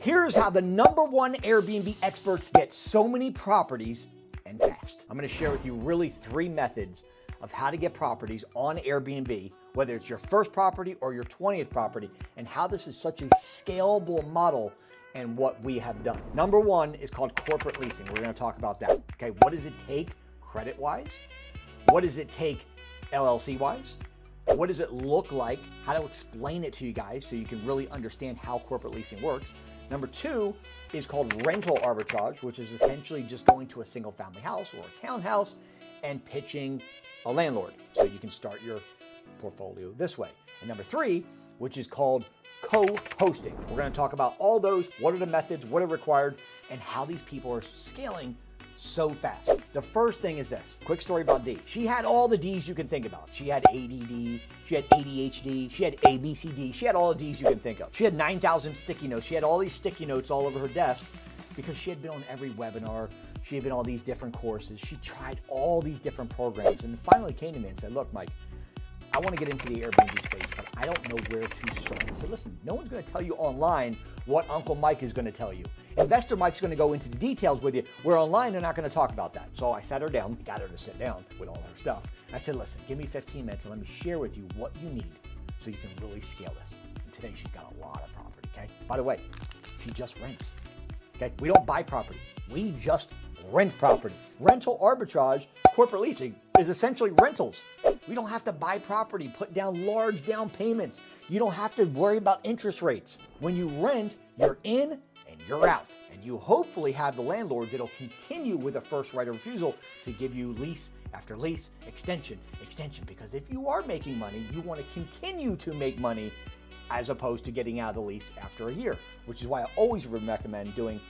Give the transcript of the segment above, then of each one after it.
Here's how the #1 Airbnb experts get so many properties and fast. I'm gonna share with you really 3 methods of how to get properties on Airbnb, whether it's your first property or your 20th property, and how this is such a scalable model and what we have done. #1 is called corporate leasing. We're gonna talk about that. Okay, what does it take credit-wise? What does it take LLC-wise? What does it look like? How to explain it to you guys so you can really understand how corporate leasing works. #2 is called rental arbitrage, which is essentially just going to a single family house or a townhouse and pitching a landlord so you can start your portfolio this way. And #3, which is called co-hosting. We're going to talk about all those, what are the methods, what are required, and how these people are scaling so fast. The first thing is this. Quick story about Dee. She had all the D's you can think about. She had ADD, she had ADHD, she had ABCD, she had all the D's you can think of. She had 9,000 sticky notes. She had all these sticky notes all over her desk because she had been on every webinar. She had been on these different courses. She tried all these different programs and finally came to me and said, look, Mike, I want to get into the Airbnb space, but I don't know where to start. I said, listen, no one's going to tell you online what Uncle Mike is going to tell you. Investor Mike's going to go into the details with you, where online they're not going to talk about that. So I sat her down, got her to sit down with all her stuff. I said, listen, give me 15 minutes and let me share with you what you need so you can really scale this. And today she's got a lot of property, okay? By the way, she just rents, okay? We don't buy property. We just rent property. Rental arbitrage, corporate leasing, is essentially rentals. We don't have to buy property, put down large down payments. You don't have to worry about interest rates. When you rent, you're in and you're out. And you hopefully have the landlord that'll continue with a first right of refusal to give you lease after lease, extension. Because if you are making money, you want to continue to make money as opposed to getting out of the lease after a year, which is why I always recommend doing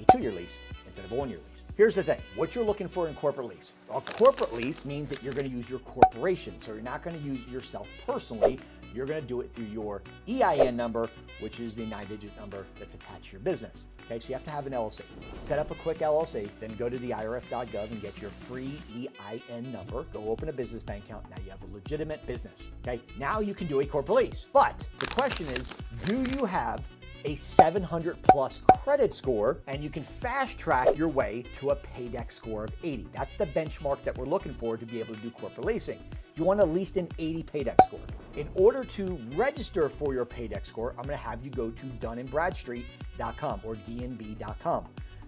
a 2-year lease instead of a 1-year lease. Here's the thing, what you're looking for in corporate lease. A corporate lease means that you're going to use your corporation. So you're not going to use yourself personally. You're going to do it through your EIN number, which is the 9-digit number that's attached to your business. Okay, so you have to have an LLC. Set up a quick LLC, then go to the irs.gov and get your free EIN number. Go open a business bank account. Now you have a legitimate business. Okay, now you can do a corporate lease. But the question is, do you have a 700 plus credit score, and you can fast track your way to a Paydex score of 80. That's the benchmark that we're looking for to be able to do corporate leasing. You want at least an 80 Paydex score. In order to register for your Paydex score, I'm going to have you go to dunnandbradstreet.com or dnb.com.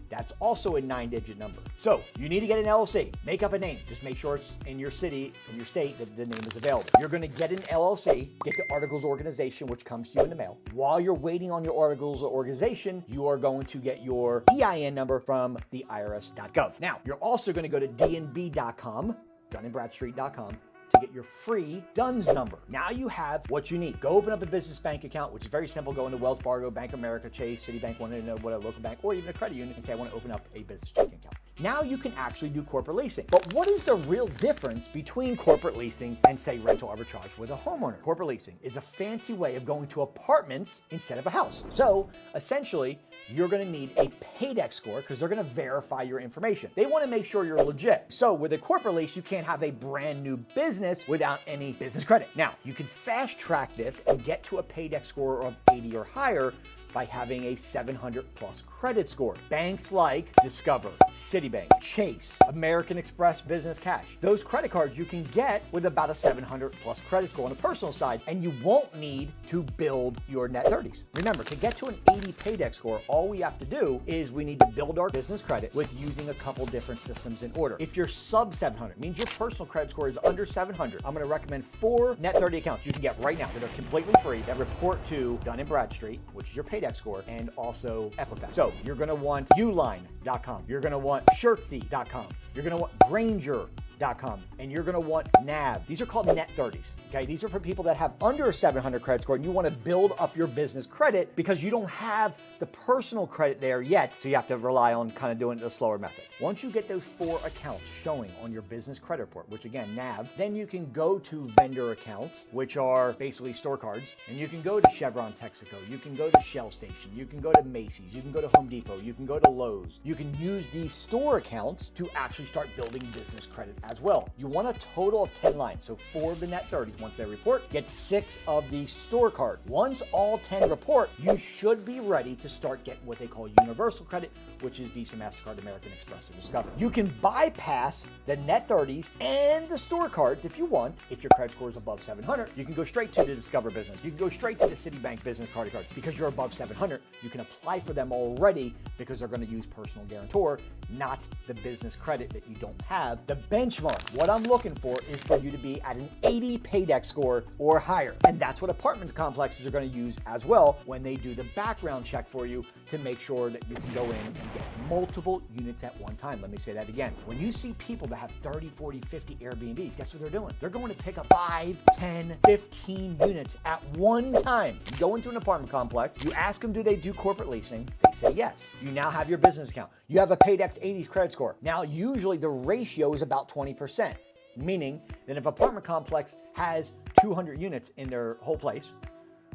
That's also a 9-digit number. So you need to get an LLC, make up a name. Just make sure it's in your city, in your state, that the name is available. You're gonna get an LLC, get the articles of organization, which comes to you in the mail. While you're waiting on your articles of organization, you are going to get your EIN number from the irs.gov. Now, you're also gonna go to dnb.com, dunnandbradstreet.com, to get your free DUNS number. Now you have what you need. Go open up a business bank account, which is very simple. Go into Wells Fargo, Bank of America, Chase, Citibank, want to know what a local bank, or even a credit union, and say, I want to open up a business checking account. Now you can actually do corporate leasing. But what is the real difference between corporate leasing and, say, rental arbitrage with a homeowner? Corporate leasing is a fancy way of going to apartments instead of a house. So essentially, you're going to need a Paydex score because they're going to verify your information. They want to make sure you're legit. So with a corporate lease, you can't have a brand new business without any business credit. Now, you can fast track this and get to a Paydex score of 80 or higher by having a 700 plus credit score. Banks like Discover, Citibank, Chase, American Express Business Cash. Those credit cards you can get with about a 700 plus credit score on the personal side, and you won't need to build your net 30s. Remember, to get to an 80 Paydex score, all we have to do is we need to build our business credit with using a couple different systems in order. If you're sub 700, means your personal credit score is under 700, I'm gonna recommend 4 net 30 accounts you can get right now that are completely free that report to Dun & Bradstreet, which is your Paydex score, and also Equifax. So you're gonna want Uline.com, you're gonna want Shirtsy.com, you're gonna want Granger.com, and you're gonna want NAV. These are called net 30s, okay? These are for people that have under a 700 credit score and you wanna build up your business credit because you don't have the personal credit there yet, so you have to rely on kind of doing the slower method. Once you get those 4 accounts showing on your business credit report, which again, NAV, then you can go to vendor accounts, which are basically store cards, and you can go to Chevron Texaco, you can go to Shell Station, you can go to Macy's, you can go to Home Depot, you can go to Lowe's. You can use these store accounts to actually start building business credit as well. You want a total of 10 lines. So 4 of the net 30s, once they report, get 6 of the store card. Once all 10 report, you should be ready to start getting what they call universal credit, which is Visa, MasterCard, American Express, or Discover. You can bypass the net 30s and the store cards if you want. If your credit score is above 700, you can go straight to the Discover Business. You can go straight to the Citibank Business Card. Because you're above 700, you can apply for them already because they're going to use personal guarantor, not the business credit that you don't have. The benchmark, what I'm looking for is for you to be at an 80 paydex score or higher. And that's what apartment complexes are going to use as well when they do the background check for you to make sure that you can go in and get multiple units at one time. Let me say that again. When you see people that have 30, 40, 50 Airbnbs, guess what they're doing? They're going to pick up 5, 10, 15 units at one time. You go into an apartment complex, you ask them, do they do corporate leasing? They say yes. You now have your business account. You have a paydex 80 credit score. Now, usually the ratio is about 20%, meaning that if an apartment complex has 200 units in their whole place,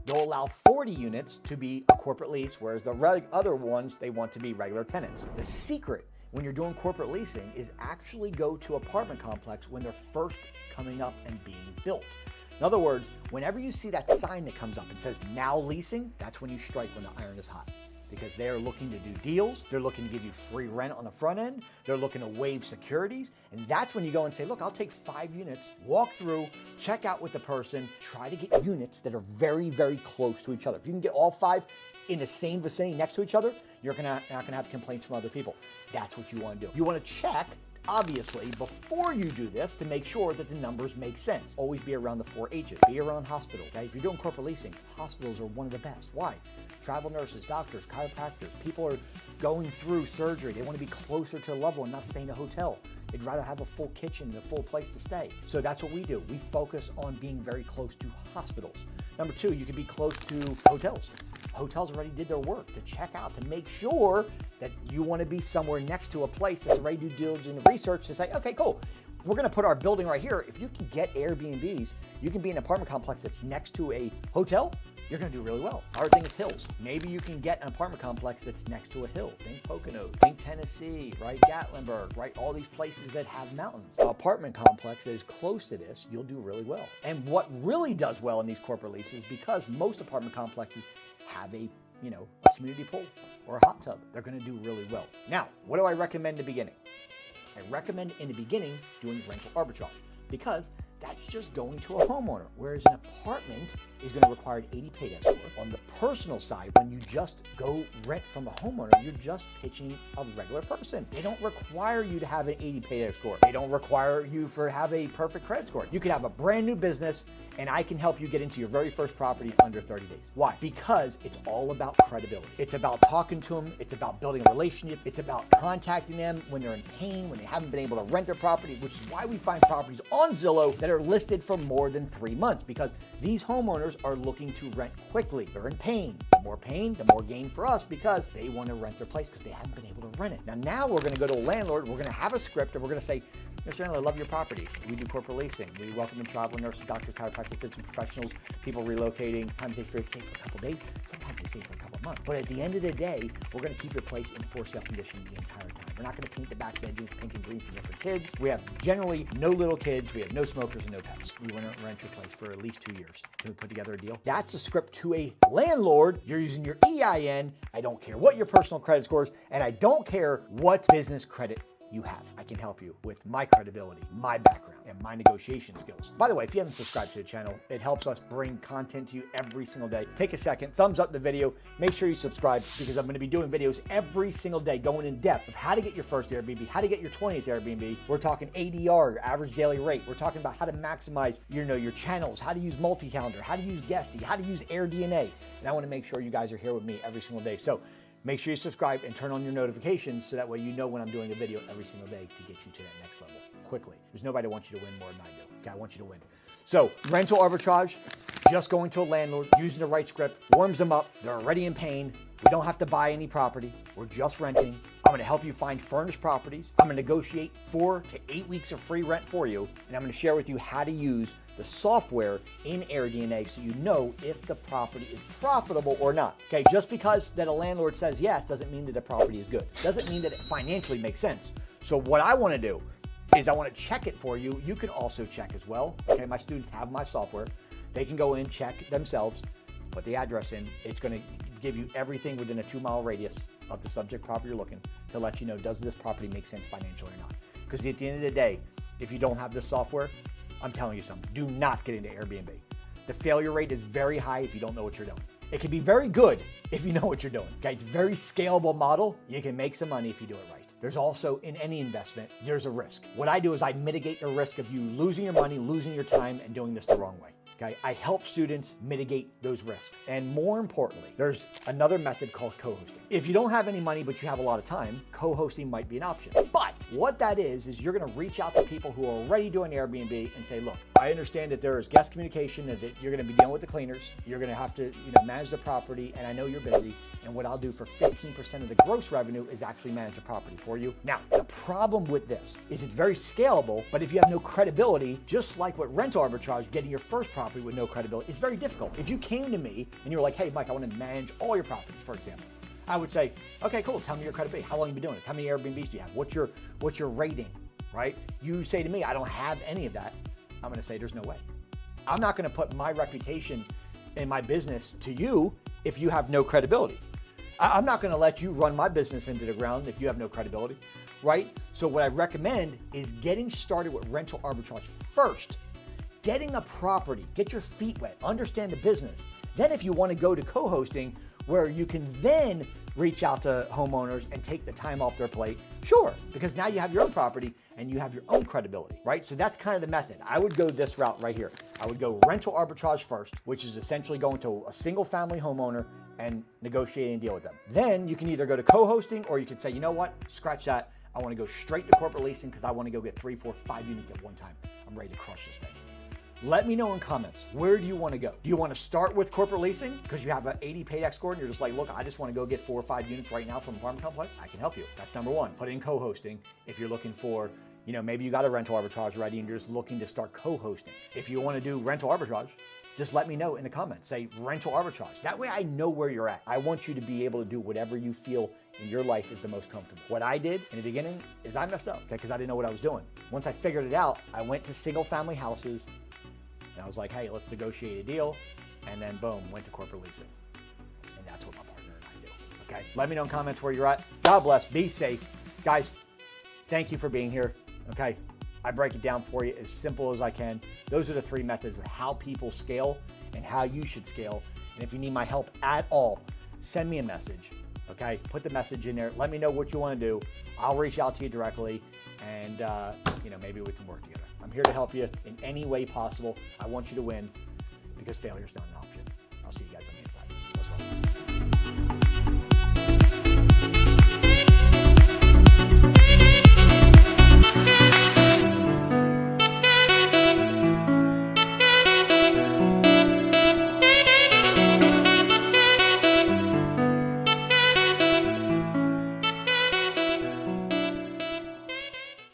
they'll allow 40 units to be a corporate lease, whereas the other ones, they want to be regular tenants. The secret when you're doing corporate leasing is actually go to apartment complex when they're first coming up and being built. In other words, whenever you see that sign that comes up and says now leasing, that's when you strike when the iron is hot. Because they're looking to do deals, they're looking to give you free rent on the front end, they're looking to waive securities, and that's when you go and say, look, I'll take 5 units, walk through, check out with the person, try to get units that are very, very close to each other. If you can get all 5 in the same vicinity next to each other, you're not gonna have complaints from other people. That's what you wanna do. You wanna check, obviously, before you do this to make sure that the numbers make sense. Always be around the 4 H's. Be around hospitals. Okay? If you're doing corporate leasing, hospitals are one of the best. Why? Travel nurses, doctors, chiropractors. People are going through surgery. They want to be closer to a loved one, not stay in a hotel. They'd rather have a full kitchen and a full place to stay. So that's what we do. We focus on being very close to hospitals. Number 2, you can be close to hotels. Hotels already did their work to check out, to make sure that you want to be somewhere next to a place that's already due diligence and research to say, okay, cool. We're going to put our building right here. If you can get Airbnbs, you can be in an apartment complex that's next to a hotel, you're going to do really well. Our thing is hills. Maybe you can get an apartment complex that's next to a hill. Think Poconos, think Tennessee, right? Gatlinburg, right? All these places that have mountains. An apartment complex that is close to this, you'll do really well. And what really does well in these corporate leases, because most apartment complexes have a community pool or a hot tub, they're going to do really well. Now, what do I recommend in the beginning? I recommend in the beginning doing rental arbitrage, because that's just going to a homeowner, whereas an apartment is going to require an 80 paydex score. On the personal side, when you just go rent from a homeowner, you're just pitching a regular person. They don't require you to have an 80 paydex score. They don't require you to have a perfect credit score. You could have a brand new business, and I can help you get into your very first property under 30 days. Why? Because it's all about credibility. It's about talking to them. It's about building a relationship. It's about contacting them when they're in pain, when they haven't been able to rent their property, which is why we find properties on Zillow that are listed for more than 3 months, because these homeowners are looking to rent quickly. They're in pain. The more pain, the more gain for us, because they want to rent their place because they haven't been able to rent it. Now we're going to go to a landlord. We're going to have a script, and we're going to say, Mr. Landlord, I love your property. We do corporate leasing. We welcome in travel nurses, doctors, chiropractors, business professionals, people relocating. Sometimes they stay for a couple days. Sometimes they stay for a couple months. But at the end of the day, we're going to keep your place in for-sale condition the entire time. We're not going to paint the back bedrooms pink and green for different kids. We have generally no little kids. We have no smokers and no pets. We want to rent your place for at least 2 years. Can we put together a deal? That's a script to a landlord. You're using your EIN. I don't care what your personal credit score is, and I don't care what business credit you have. I can help you with my credibility, my background, and my negotiation skills. By the way, if you haven't subscribed to the channel, it helps us bring content to you every single day. Take a second, thumbs up the video, make sure you subscribe, because I'm going to be doing videos every single day going in depth of how to get your first Airbnb, how to get your 20th Airbnb. We're talking ADR, your average daily rate. We're talking about how to maximize your channels, how to use multi-calendar, how to use Guesty, how to use AirDNA. And I want to make sure you guys are here with me every single day. So make sure you subscribe and turn on your notifications so that way you know when I'm doing a video every single day to get you to that next level quickly. There's nobody that wants you to win more than I do. Okay, I want you to win. So rental arbitrage, just going to a landlord, using the right script, warms them up. They're already in pain. We don't have to buy any property. We're just renting. I'm going to help you find furnished properties. I'm going to negotiate 4 to 8 weeks of free rent for you. And I'm going to share with you how to use the software in AirDNA so you know if the property is profitable or not. Okay, just because that a landlord says yes doesn't mean that the property is good. Doesn't mean that it financially makes sense. So what I want to do is I want to check it for you. You can also check as well. Okay, my students have my software. They can go in, check themselves, put the address in. It's going to give you everything within a 2-mile radius of the subject property you're looking to let you know, does this property make sense financially or not? Because at the end of the day, if you don't have this software, I'm telling you something, do not get into Airbnb. The failure rate is very high if you don't know what you're doing. It can be very good if you know what you're doing. Okay, it's a very scalable model. You can make some money if you do it right. There's also, in any investment, there's a risk. What I do is I mitigate the risk of you losing your money, losing your time, and doing this the wrong way. Okay, I help students mitigate those risks. And more importantly, there's another method called co-hosting. If you don't have any money, but you have a lot of time, co-hosting might be an option. But what that is you're gonna reach out to people who are already doing Airbnb and say, look, I understand that there is guest communication and that you're gonna be dealing with the cleaners. You're gonna have to manage the property, and I know you're busy. And what I'll do for 15% of the gross revenue is actually manage the property for you. Now, the problem with this is it's very scalable, but if you have no credibility, just like with rental arbitrage, getting your first property with no credibility, it's very difficult. If you came to me and you were like, hey, Mike, I want to manage all your properties, for example, I would say, okay, cool, tell me your credibility. How long have you been doing it? How many Airbnbs do you have? What's your rating, right? You say to me, I don't have any of that. I'm going to say, there's no way. I'm not going to put my reputation in my business to you if you have no credibility. I'm not going to let you run my business into the ground if you have no credibility, right? So what I recommend is getting started with rental arbitrage first, getting a property, get your feet wet, understand the business. Then if you want to go to co-hosting, where you can then reach out to homeowners and take the time off their plate, sure, because now you have your own property and you have your own credibility, right? So that's kind of the method. I would go this route right here. I would go rental arbitrage first, which is essentially going to a single family homeowner and negotiate and deal with them. Then you can either go to co-hosting, or you can say, you know what, scratch that. I want to go straight to corporate leasing because I want to go get 3, 4, 5 units at one time. I'm ready to crush this thing. Let me know in comments, where do you want to go? Do you want to start with corporate leasing because you have an 80 payback score and you're just like, look, I just want to go get 4 or 5 units right now from an apartment complex? I can help you. That's number one. Put in co-hosting if you're looking for, maybe you got a rental arbitrage ready and you're just looking to start co-hosting. If you want to do rental arbitrage, just let me know in the comments. Say rental arbitrage. That way I know where you're at. I want you to be able to do whatever you feel in your life is the most comfortable. What I did in the beginning is I messed up, okay, because I didn't know what I was doing. Once I figured it out, I went to single family houses and I was like, hey, let's negotiate a deal. And then boom, went to corporate leasing. And that's what my partner and I do, okay? Let me know in comments where you're at. God bless, be safe. Guys, thank you for being here, okay? I break it down for you as simple as I can. Those are the 3 methods of how people scale and how you should scale. And if you need my help at all, send me a message, okay? Put the message in there. Let me know what you want to do. I'll reach out to you directly and, maybe we can work together. I'm here to help you in any way possible. I want you to win because failure is not an option. I'll see you guys on the